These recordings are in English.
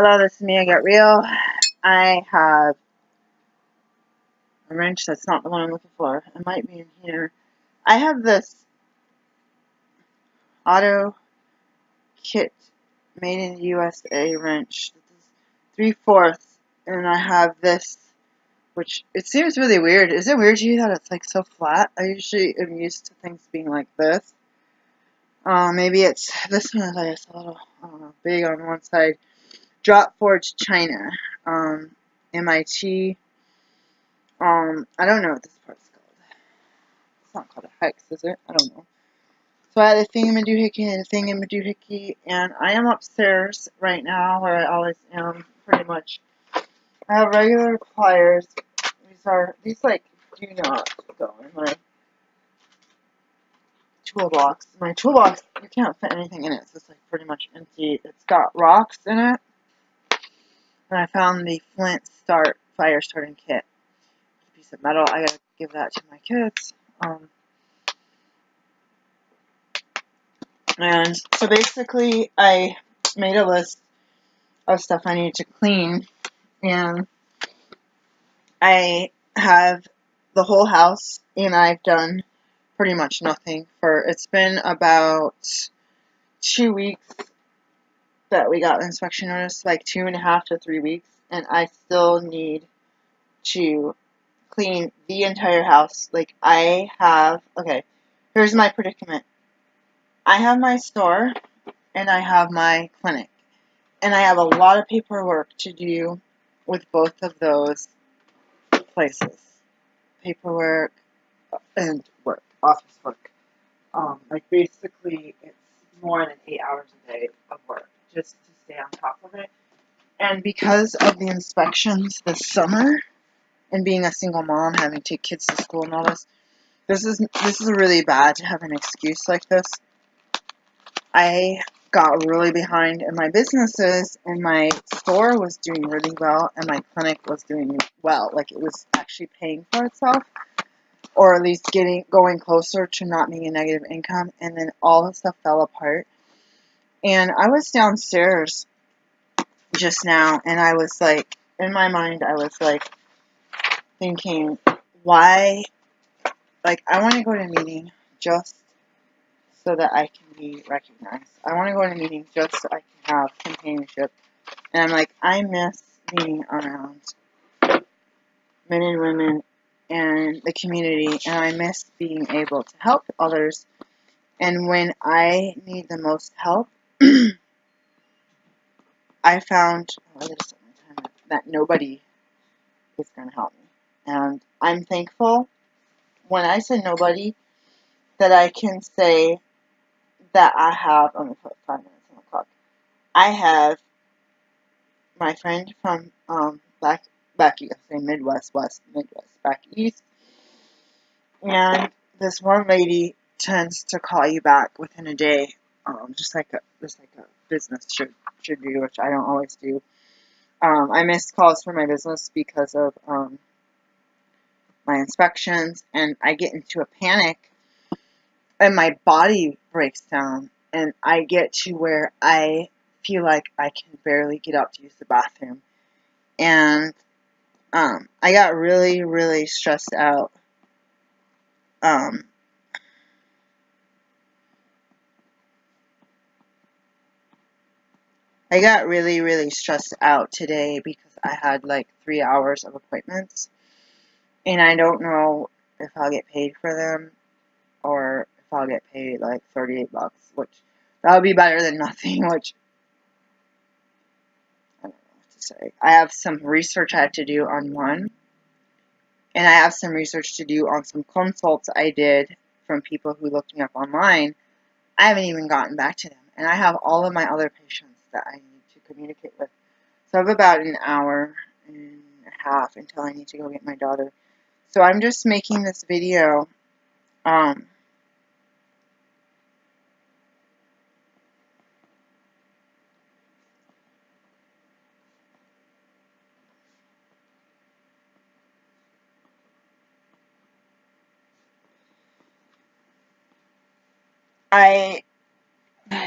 Hello, this is Mia Get Real. I have a wrench that's not the one I'm looking for. It might be in here. I have this auto kit made in the USA wrench. This is 3/4, and I have this, which it seems really weird. Is it weird to you that it's like so flat? I usually am used to things being like this. Maybe it's this one is like it's a little, I don't know, big on one side. Drop Forge China, MIT. I don't know what this part's called. It's not called a hex, is it? I don't know. So I had a thingamadoohickey and a thingamadoohickey, and I am upstairs right now, where I always am, pretty much. I have regular pliers. These like, do not go in my toolbox. My toolbox, you can't fit anything in it, so it's like pretty much empty. It's got rocks in it, and I found the flint fire starting kit. A piece of metal, I gotta give that to my kids. And so basically, I made a list of stuff I need to clean, and I have the whole house, and I've done pretty much nothing it's been about 2 weeks that we got the inspection notice, like 2.5 to 3 weeks, and I still need to clean the entire house. Like, okay, here's my predicament. I have my store, and I have my clinic. And I have a lot of paperwork to do with both of those places. Paperwork and work, office work. Like basically it's more than 8 hours a day of work just to stay on top of it. And because of the inspections this summer and being a single mom, having to take kids to school and all this is really bad to have an excuse like this. I got really behind in my businesses, and my store was doing really well, and my clinic was doing well. Like, it was actually paying for itself, or at least going closer to not being a negative income, and then all the stuff fell apart. And I was downstairs just now, and I was like, in my mind, I was like thinking, why, like, I want to go to a meeting just so that I can be recognized. I want to go to a meeting just so I can have companionship. And I'm like, I miss being around men and women and the community, and I miss being able to help others. And when I need the most help, I found that nobody is going to help me. And I'm thankful when I say nobody that I can say that I have, I'm going to put 5 minutes on the clock. I have my friend from back east, say Midwest, back east, and this one lady tends to call you back within a day, just like a business should do, which I don't always do. I miss calls for my business because of my inspections, and I get into a panic, and my body breaks down, and I get to where I feel like I can barely get up to use the bathroom, and I got really, really stressed out. I got really, really stressed out today because I had like 3 hours of appointments, and I don't know if I'll get paid for them or if I'll get paid like $38, which that would be better than nothing, which I don't know what to say. I have some research I have to do on one, and I have some research to do on some consults I did from people who looked me up online. I haven't even gotten back to them, and I have all of my other patients that I need to communicate with. So I have about an hour and a half until I need to go get my daughter. So I'm just making this video. I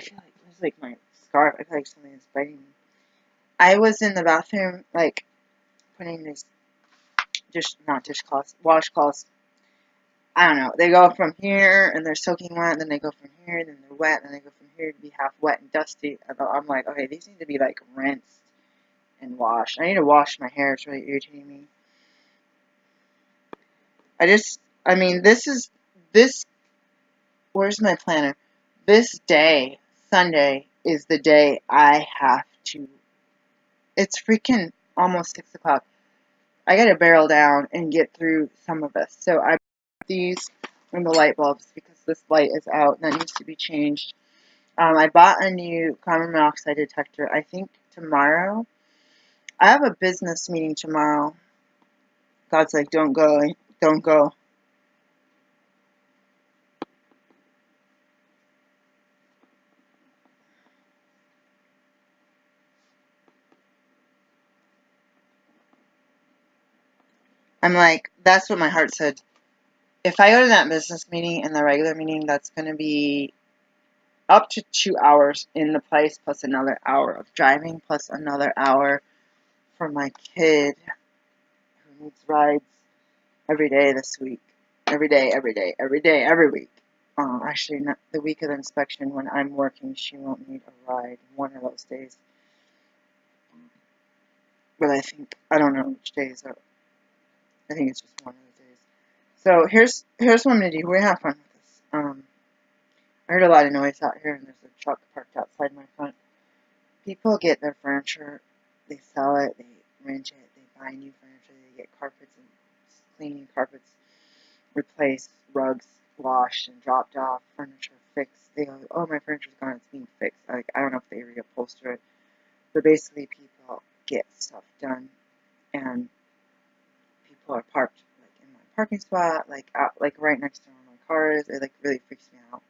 feel like there's like my scarf. I feel like something is biting me. I was in the bathroom, like, putting these not dishcloths, washcloths. I don't know. They go from here and they're soaking wet, and then they go from here and then they're wet, and then they go from here to be half wet and dusty. And I'm like, okay, these need to be like rinsed and washed. I need to wash my hair. It's really irritating me. I mean, this, where's my planner? This day, Sunday, is the day I have to, it's freaking almost 6 o'clock. I gotta barrel down and get through some of this. So I put these in the light bulbs because this light is out and that needs to be changed. I bought a new carbon monoxide detector. I think tomorrow. I have a business meeting tomorrow. God's like, don't go, don't go. I'm like, that's what my heart said. If I go to that business meeting and the regular meeting, that's going to be up to 2 hours in the place, plus another hour of driving, plus another hour for my kid who needs rides every day this week. Every day, every day, every day, every week. Actually, not the week of the inspection when I'm working, she won't need a ride one of those days. But I don't know which days. I think it's just one of those days. So here's what I'm gonna do. We're gonna have fun with this. I heard a lot of noise out here, and there's a truck parked outside my front. People get their furniture, they sell it, they rent it, they buy new furniture, they get carpets and cleaning carpets replaced, rugs washed and dropped off, furniture fixed. They go, oh, my furniture's gone, it's being fixed. Like, I don't know if they reupholster it, but basically people get stuff done, and people are parked like in my parking spot, like out, like right next to one of my cars. It like really freaks me out.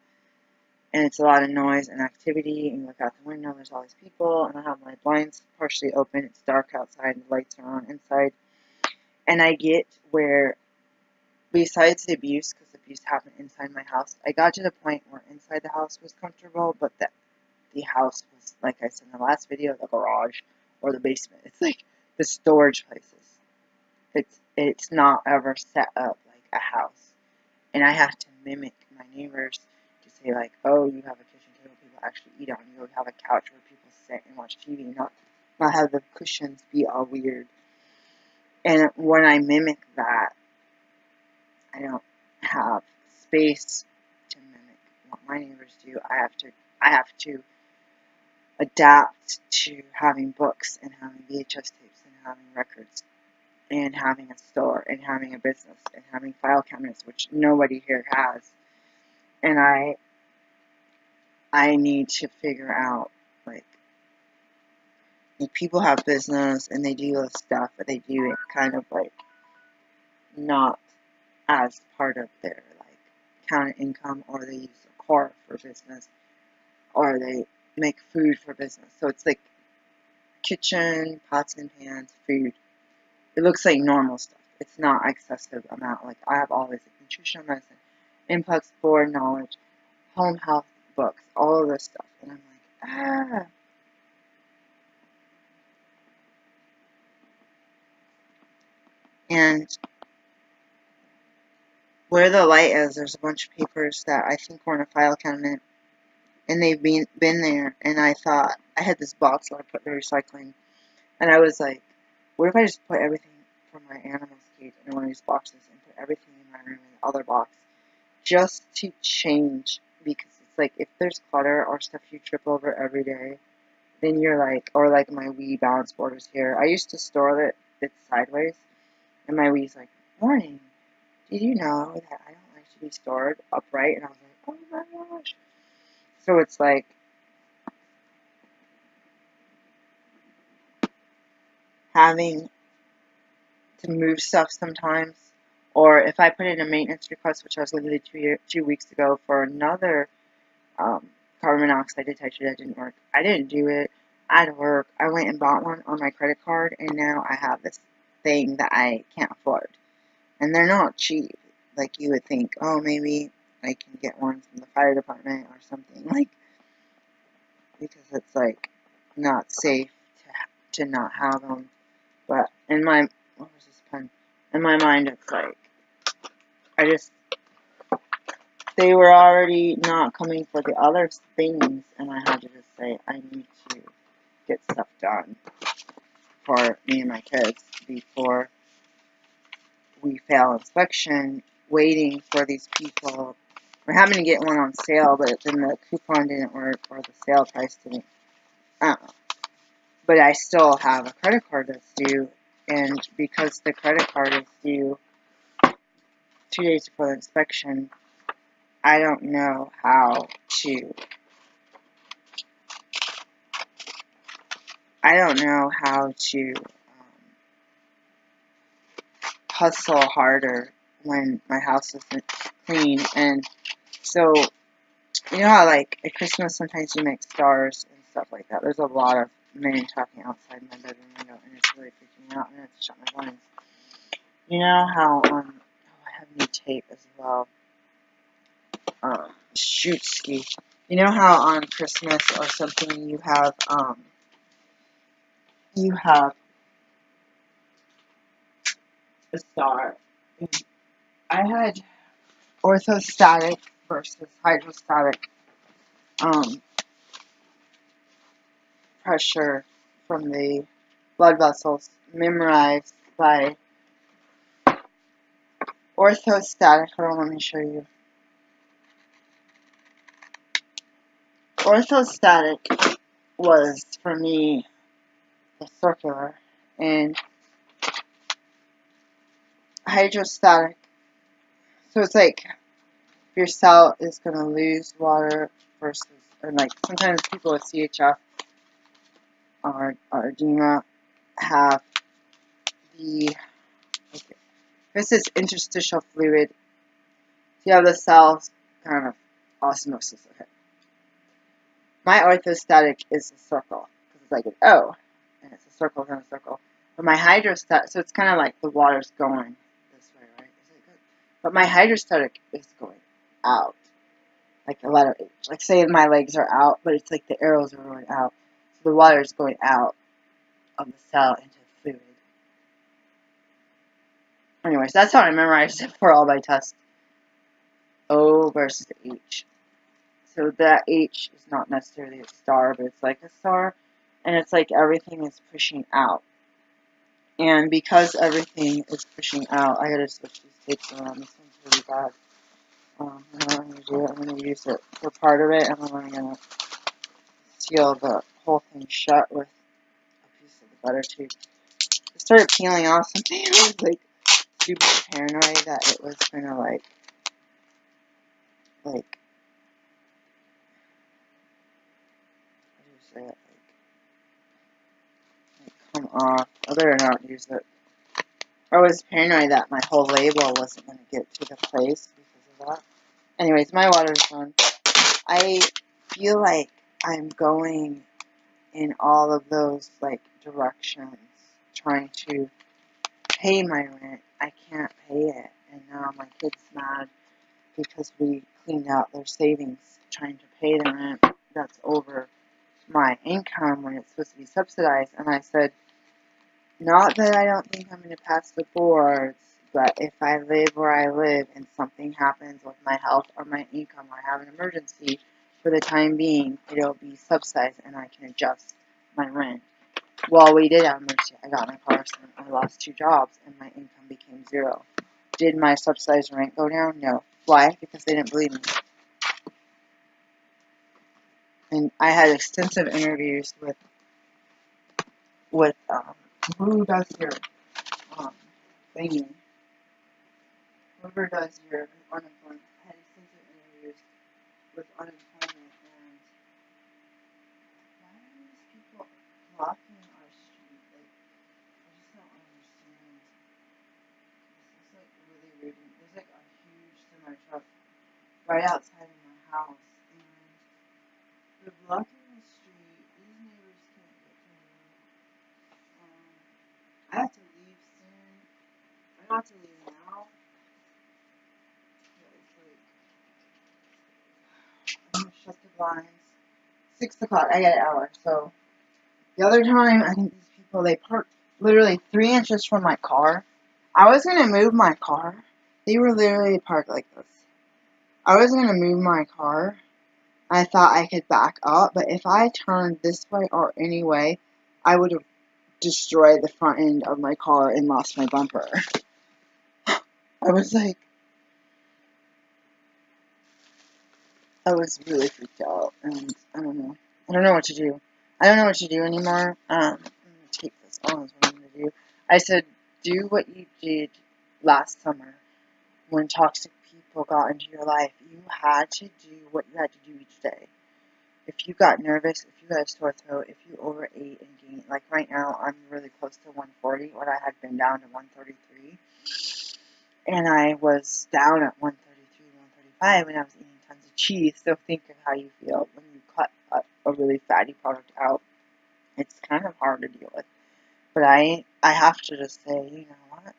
And it's a lot of noise and activity, and you look out the window, there's all these people, and I have my blinds partially open, it's dark outside, and the lights are on inside, and I get where, besides the abuse, because abuse happened inside my house, I got to the point where inside the house was comfortable, but the house was, like I said in the last video, the garage, or the basement. It's like the storage places. It's not ever set up like a house, and I have to mimic my neighbors to say like, oh, you have a kitchen table people actually eat on. You have a couch where people sit and watch TV, not have the cushions be all weird. And when I mimic that, I don't have space to mimic what my neighbors do. I have to adapt to having books and having VHS tapes and having records and having a store and having a business and having file cabinets, which nobody here has. And I need to figure out, like people have business and they do this stuff, but they do it kind of like not as part of their like counted income, or they use a car for business, or they make food for business. So it's like kitchen, pots and pans, food. It looks like normal stuff. It's not excessive amount. Like I have all this like, nutritional medicine, implex board knowledge, home health books, all of this stuff. And I'm like, ah. And where the light is, there's a bunch of papers that I think were in a file cabinet, and they've been there. And I thought I had this box where I put the recycling, and I was like, what if I just put everything from my animals cage in one of these boxes and put everything in my room in the other box, just to change, because it's like if there's clutter or stuff you trip over every day, then you're like, or like my Wii balance board is here. I used to store it sideways, and my Wii's like, morning, did you know that I don't like to be stored upright? And I was like, oh my gosh. So it's like having to move stuff sometimes, or if I put in a maintenance request, which I was limited 2 weeks ago for another carbon monoxide detector that didn't work. I didn't do it. I had to work. I went and bought one on my credit card, and now I have this thing that I can't afford. And they're not cheap. Like you would think, oh, maybe I can get one from the fire department or something. Like, because it's like not safe to not have them. But in my, what was this pen? In my mind, it's like, they were already not coming for the other things, and I had to just say, I need to get stuff done for me and my kids before we fail inspection, waiting for these people. We're having to get one on sale, but then the coupon didn't work, or the sale price didn't. I don't know. But I still have a credit card that's due, and because the credit card is due 2 days before the inspection, I don't know how to. Hustle harder when my house isn't clean. And so, you know how, like, at Christmas sometimes you make stars and stuff like that. There's a lot of men talking outside my bedroom window, and it's really freaking me out, and I have to shut my blinds. You know how, I have new tape as well. Shoot ski. You know how on Christmas or something you have a star. I had orthostatic versus hydrostatic pressure from the blood vessels memorized by orthostatic. Hold on, let me show you. Orthostatic was, for me, the circular, and hydrostatic, so it's like your cell is going to lose water versus, and like sometimes people with CHF or edema have the, okay, this is interstitial fluid. You have the cells kind of osmosis. Okay. My orthostatic is a circle, because it's like an O, and it's a circle and a circle. But my hydrostatic, so it's kind of like the water's going this way, right? Is it good? But my hydrostatic is going out, like a letter H. Like, say my legs are out, but it's like the arrows are going out. So the water is going out of the cell into fluid. Anyways, that's how I memorized it for all my tests. O versus H. So that H is not necessarily a star, but it's like a star. And it's like everything is pushing out. And because everything is pushing out, I gotta switch these tapes around. This one's really bad. I'm gonna use it for part of it, and then I'm gonna seal the whole thing shut with a piece of the butter tape. I started peeling off something. I was like super paranoid that it was gonna like how do you say it? Come off. I better not use it. I was paranoid that my whole label wasn't going to get to the place because of that. Anyways, my water's done. I feel like I'm going in all of those, like, directions, trying to pay my rent. I can't pay it. And now my kid's mad because we cleaned out their savings trying to pay the rent that's over my income when it's supposed to be subsidized. And I said, not that I don't think I'm going to pass the boards, but if I live where I live and something happens with my health or my income, or I have an emergency, for the time being, it'll be subsidized and I can adjust my rent. Well, we did have an emergency. I got in a car accident. I lost 2 jobs and my income became 0. Did my subsidized rent go down? No. Why? Because they didn't believe me. And I had extensive interviews with who does your thingy. Whoever does your unemployment. I had extensive interviews with unemployment, and why are these people blocking our street? Like, I just don't understand. This is like really rude. There's like a huge semi truck right outside of my house, and they're blocking the street. These neighbors can't get to me. I have to leave soon. I don't have to leave now. I'm gonna shut the blinds. 6 o'clock. I got an hour. So the other time, I think these Well, they parked literally 3 inches from my car. I was gonna move my car. They were literally parked like this. I was gonna move my car. I thought I could back up, but if I turned this way or any way, I would have destroyed the front end of my car and lost my bumper. I was like, I was really freaked out, and I don't know. I don't know what to do. I don't know what to do anymore. I'm gonna take this on. Is what I'm gonna do. I said, do what you did last summer when toxic people got into your life. You had to do what you had to do each day. If you got nervous, if you had a sore throat, if you overate and gained, like right now, I'm really close to 140, when I had been down to 133. And I was down at 133, 135 when I was eating tons of cheese. So think of how you feel when you cut a really fatty product out. It's kind of hard to deal with. But I have to just say, you know what?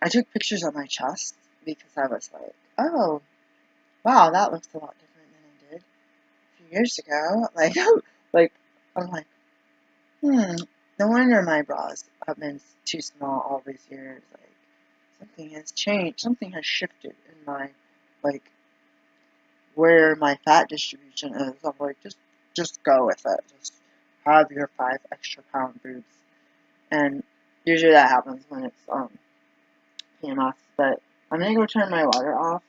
I took pictures of my chest because I was like, oh, wow, that looks a lot different than it did a few years ago. Like, I'm like, no wonder my bras have been too small all these years. Like, something has changed. Something has shifted in my, like, where my fat distribution is. I'm like, just go with it. Just have your 5 extra pound boobs. And usually that happens when it's, PMS. But I'm gonna go turn my water off.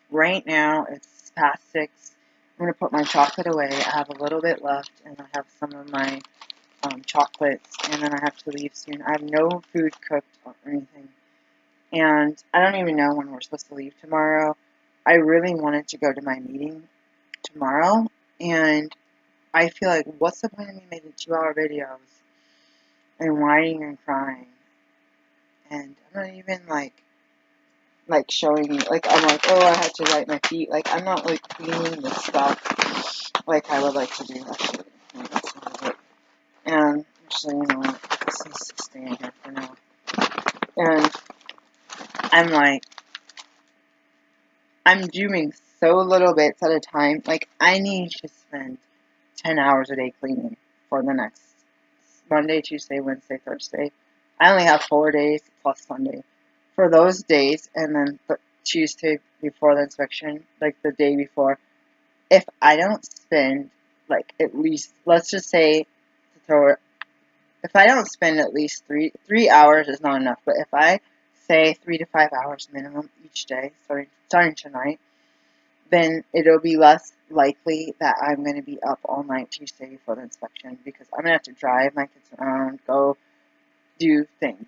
Right now, it's past 6. I'm gonna put my chocolate away. I have a little bit left, and I have some of my chocolates, and then I have to leave soon. I have no food cooked or anything, and I don't even know when we're supposed to leave tomorrow. I really wanted to go to my meeting tomorrow, and I feel like, what's the point of me making 2-hour videos and whining and crying, and I'm not even like showing you, like, I'm like, oh, I had to wipe my feet, like, I'm not like cleaning the stuff like I would like to do. Actually, that's not it. And actually, you know what, this needs to stay in here for now. And I'm like, I'm doing so little bits at a time. Like, I need to spend 10 hours a day cleaning for the next Monday, Tuesday, Wednesday, Thursday. I only have 4 days plus Sunday. For those days, and then Tuesday before the inspection, like the day before, if I don't spend, like, at least, let's just say, if I don't spend at least 3 hours is not enough, but if I say 3 to 5 hours minimum each day, starting tonight, then it'll be less likely that I'm going to be up all night Tuesday before the inspection, because I'm going to have to drive my kids around, go do things.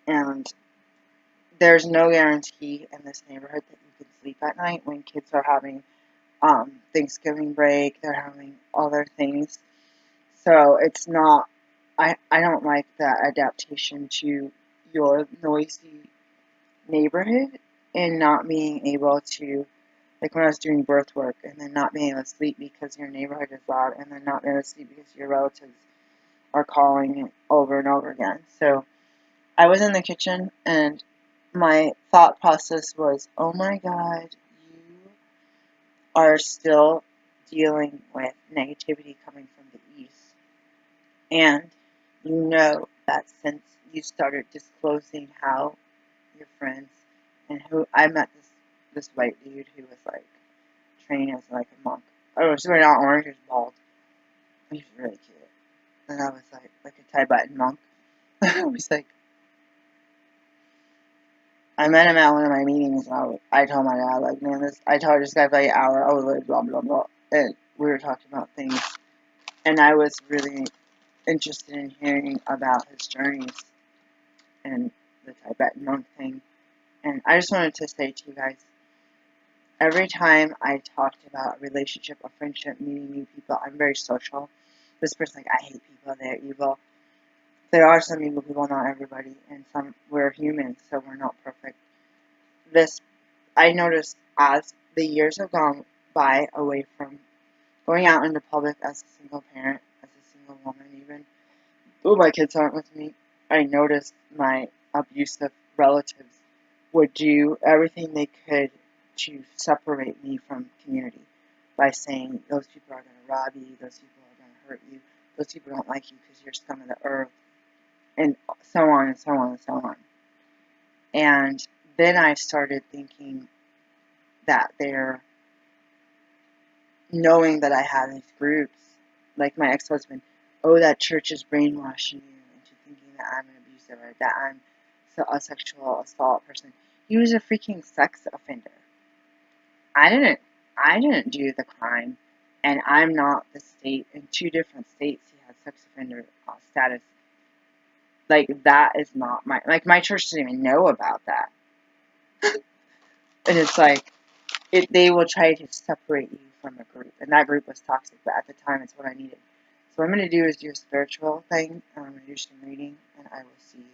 And there's no guarantee in this neighborhood that you can sleep at night when kids are having Thanksgiving break, they're having other things. So it's not, I don't like that adaptation to your noisy neighborhood and not being able to, like when I was doing birth work, and then not being able to sleep because your neighborhood is loud, and then not being able to sleep because your relatives are calling it over and over again. So I was in the kitchen, and my thought process was, oh my God, you are still dealing with negativity coming from the east. And you know that since you started disclosing how your friends, and who I met this white dude who was like trained as like a monk. Oh, he's wearing not orange, he's bald. He's really cute. And I was like a Tibetan monk. I was like, I met him at one of my meetings, and I told my dad, like, man, I told this guy for like an hour, I was like, blah, blah, blah. And we were talking about things. And I was really interested in hearing about his journeys and the Tibetan monk thing. And I just wanted to say to you guys, every time I talked about a relationship, a friendship, meeting new people, I'm very social. This person's like, I hate people, they're evil. There are some evil people, not everybody, and we're humans, so we're not perfect. I noticed as the years have gone by away from going out into public as a single parent, as a single woman even, though my kids aren't with me, I noticed my abusive relatives would do everything they could to separate me from community by saying, those people are going to rob you, those people are going to hurt you, those people don't like you because you're scum of the earth, and so on and so on and so on. And then I started thinking that they're knowing that I have these groups, like my ex-husband, oh, that church is brainwashing you into thinking that I'm an abuser or that I'm a sexual assault person. He was a freaking sex offender. I didn't do the crime, and I'm not the state. In 2 different states, he had sex offender status. Like, that is not my church didn't even know about that. And it's like, they will try to separate you from a group, and that group was toxic, but at the time, it's what I needed. So what I'm going to do is do a spiritual thing, and I'm going to do some reading, and I will see you